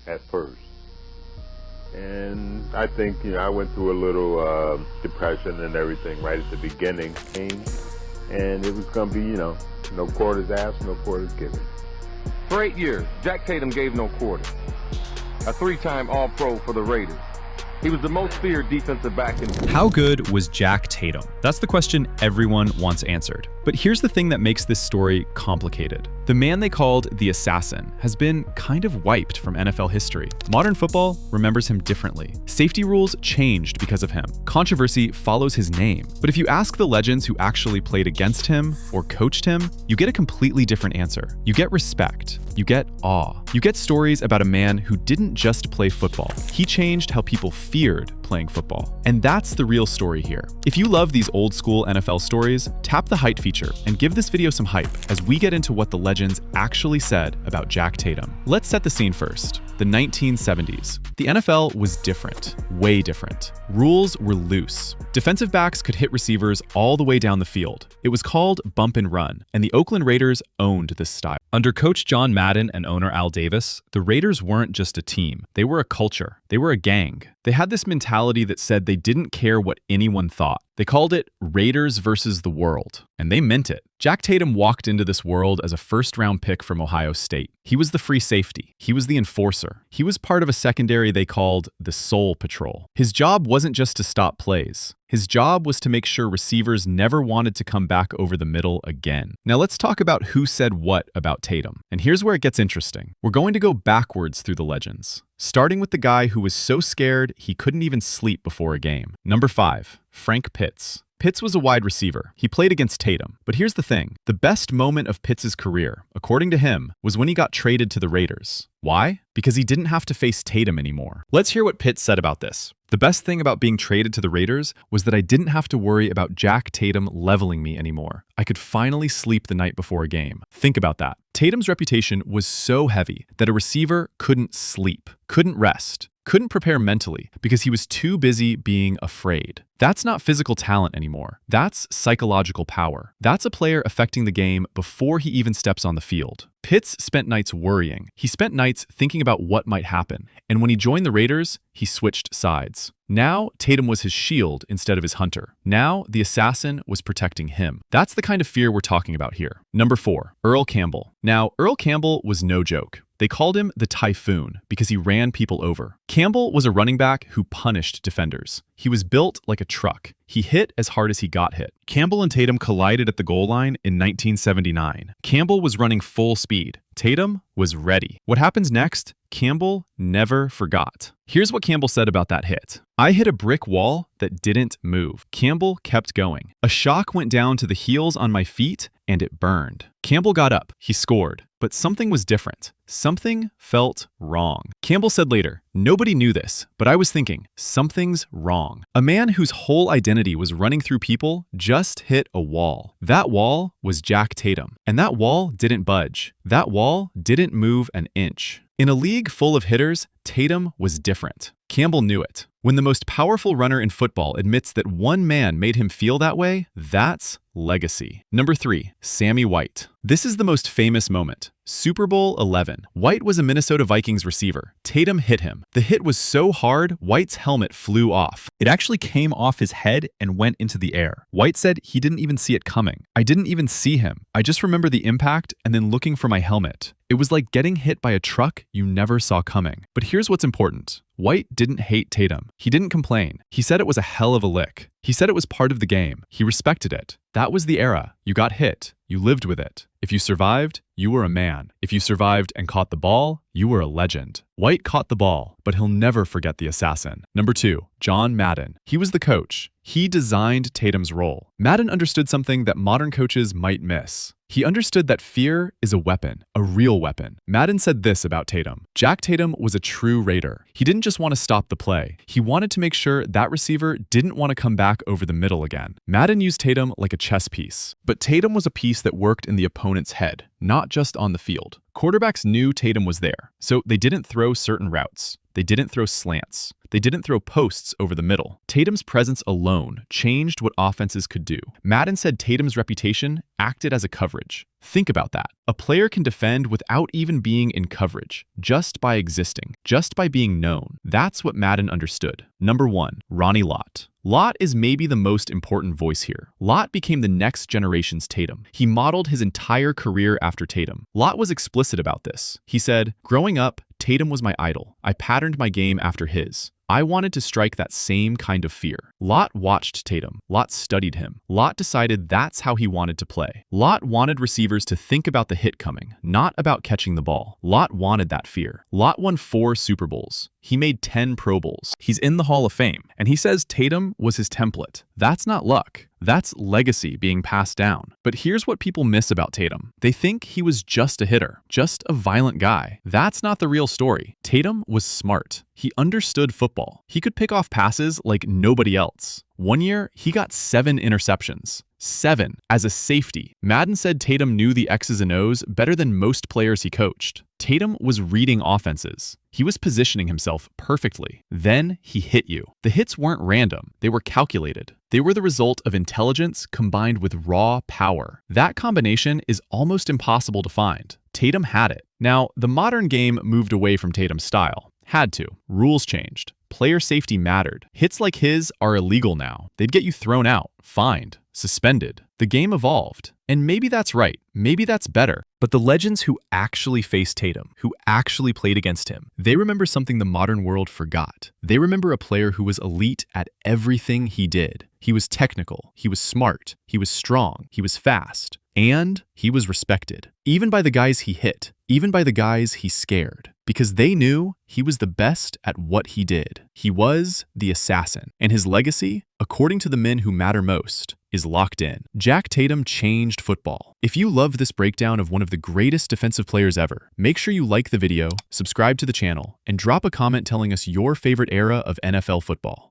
at first. And I think, I went through a little depression and everything right at the beginning. And it was going to be, no quarters asked, no quarters given. For 8 years, Jack Tatum gave no quarters. A 3-time All-Pro for the Raiders. He was the most feared defensive back in the How good was Jack Tatum? That's the question everyone wants answered. But here's the thing that makes this story complicated. The man they called the Assassin has been kind of wiped from NFL history. Modern football remembers him differently. Safety rules changed because of him. Controversy follows his name. But if you ask the legends who actually played against him or coached him, you get a completely different answer. You get respect. You get awe. You get stories about a man who didn't just play football. He changed how people feared playing football. And that's the real story here. If you love these old school NFL stories, tap the height feature and give this video some hype as we get into what the legends actually said about Jack Tatum. Let's set the scene first. The 1970s. The NFL was different, way different. Rules were loose. Defensive backs could hit receivers all the way down the field. It was called bump and run, and the Oakland Raiders owned this style. Under coach John Madden and owner Al Davis, the Raiders weren't just a team. They were a culture. They were a gang. They had this mentality that said they didn't care what anyone thought. They called it Raiders versus the world, and they meant it. Jack Tatum walked into this world as a first-round pick from Ohio State. He was the free safety. He was the enforcer. He was part of a secondary they called the Soul Patrol. His job wasn't just to stop plays. His job was to make sure receivers never wanted to come back over the middle again. Now let's talk about who said what about Tatum. And here's where it gets interesting. We're going to go backwards through the legends, starting with the guy who was so scared he couldn't even sleep before a game. Number 5, Frank Pitts. Pitts was a wide receiver. He played against Tatum. But here's the thing. The best moment of Pitts' career, according to him, was when he got traded to the Raiders. Why? Because he didn't have to face Tatum anymore. Let's hear what Pitts said about this. The best thing about being traded to the Raiders was that I didn't have to worry about Jack Tatum leveling me anymore. I could finally sleep the night before a game. Think about that. Tatum's reputation was so heavy that a receiver couldn't sleep, couldn't rest, couldn't prepare mentally because he was too busy being afraid. That's not physical talent anymore. That's psychological power. That's a player affecting the game before he even steps on the field. Pitts spent nights worrying. He spent nights thinking about what might happen. And when he joined the Raiders, he switched sides. Now, Tatum was his shield instead of his hunter. Now, the assassin was protecting him. That's the kind of fear we're talking about here. Number 4, Earl Campbell. Now, Earl Campbell was no joke. They called him the Typhoon because he ran people over. Campbell was a running back who punished defenders. He was built like a truck. He hit as hard as he got hit. Campbell and Tatum collided at the goal line in 1979. Campbell was running full speed. Tatum was ready. What happens next? Campbell never forgot. Here's what Campbell said about that hit. I hit a brick wall that didn't move. Campbell kept going. A shock went down to the heels on my feet and it burned. Campbell got up. He scored. But something was different. Something felt wrong. Campbell said later, nobody knew this, but I was thinking, something's wrong. A man whose whole identity was running through people just hit a wall. That wall was Jack Tatum. And that wall didn't budge. That wall didn't move an inch. In a league full of hitters, Tatum was different. Campbell knew it. When the most powerful runner in football admits that one man made him feel that way, that's legacy. Number 3, Sammy White. This is the most famous moment. Super Bowl 11. White was a Minnesota Vikings receiver. Tatum hit him. The hit was so hard, White's helmet flew off. It actually came off his head and went into the air. White said he didn't even see it coming. I didn't even see him. I just remember the impact and then looking for my helmet. It was like getting hit by a truck you never saw coming. But here's what's important. White didn't hate Tatum. He didn't complain. He said it was a hell of a lick. He said it was part of the game. He respected it. That was the era. You got hit. You lived with it. If you survived, you were a man. If you survived and caught the ball, you were a legend. White caught the ball, but he'll never forget the assassin. Number 2, John Madden. He was the coach. He designed Tatum's role. Madden understood something that modern coaches might miss. He understood that fear is a weapon, a real weapon. Madden said this about Tatum. Jack Tatum was a true Raider. He didn't just want to stop the play. He wanted to make sure that receiver didn't want to come back over the middle again. Madden used Tatum like a chess piece. But Tatum was a piece that worked in the opponent's head, not just on the field. Quarterbacks knew Tatum was there, so they didn't throw certain routes. They didn't throw slants. They didn't throw posts over the middle. Tatum's presence alone changed what offenses could do. Madden said Tatum's reputation acted as a coverage. Think about that. A player can defend without even being in coverage, just by existing, just by being known. That's what Madden understood. Number 1, Ronnie Lott. Lott is maybe the most important voice here. Lott became the next generation's Tatum. He modeled his entire career after Tatum. Lott was explicit about this. He said, "Growing up, Tatum was my idol. I patterned my game after his. I wanted to strike that same kind of fear." Lott watched Tatum. Lott studied him. Lott decided that's how he wanted to play. Lott wanted receivers to think about the hit coming, not about catching the ball. Lott wanted that fear. Lott won 4 Super Bowls. He made 10 Pro Bowls. He's in the Hall of Fame, and he says Tatum was his template. That's not luck. That's legacy being passed down. But here's what people miss about Tatum. They think he was just a hitter, just a violent guy. That's not the real story. Tatum was smart. He understood football. He could pick off passes like nobody else. One year, he got 7 interceptions. 7 as a safety. Madden said Tatum knew the X's and O's better than most players he coached. Tatum was reading offenses. He was positioning himself perfectly. Then he hit you. The hits weren't random. They were calculated. They were the result of intelligence combined with raw power. That combination is almost impossible to find. Tatum had it. Now, the modern game moved away from Tatum's style. Had to. Rules changed. Player safety mattered. Hits like his are illegal now. They'd get you thrown out, fined, suspended. The game evolved. And maybe that's right. Maybe that's better. But the legends who actually faced Tatum, who actually played against him, they remember something the modern world forgot. They remember a player who was elite at everything he did. He was technical. He was smart. He was strong. He was fast. And he was respected. Even by the guys he hit. Even by the guys he scared. Because they knew he was the best at what he did. He was the assassin. And his legacy, according to the men who matter most, is locked in. Jack Tatum changed football. If you love this breakdown of one of the greatest defensive players ever, make sure you like the video, subscribe to the channel, and drop a comment telling us your favorite era of NFL football.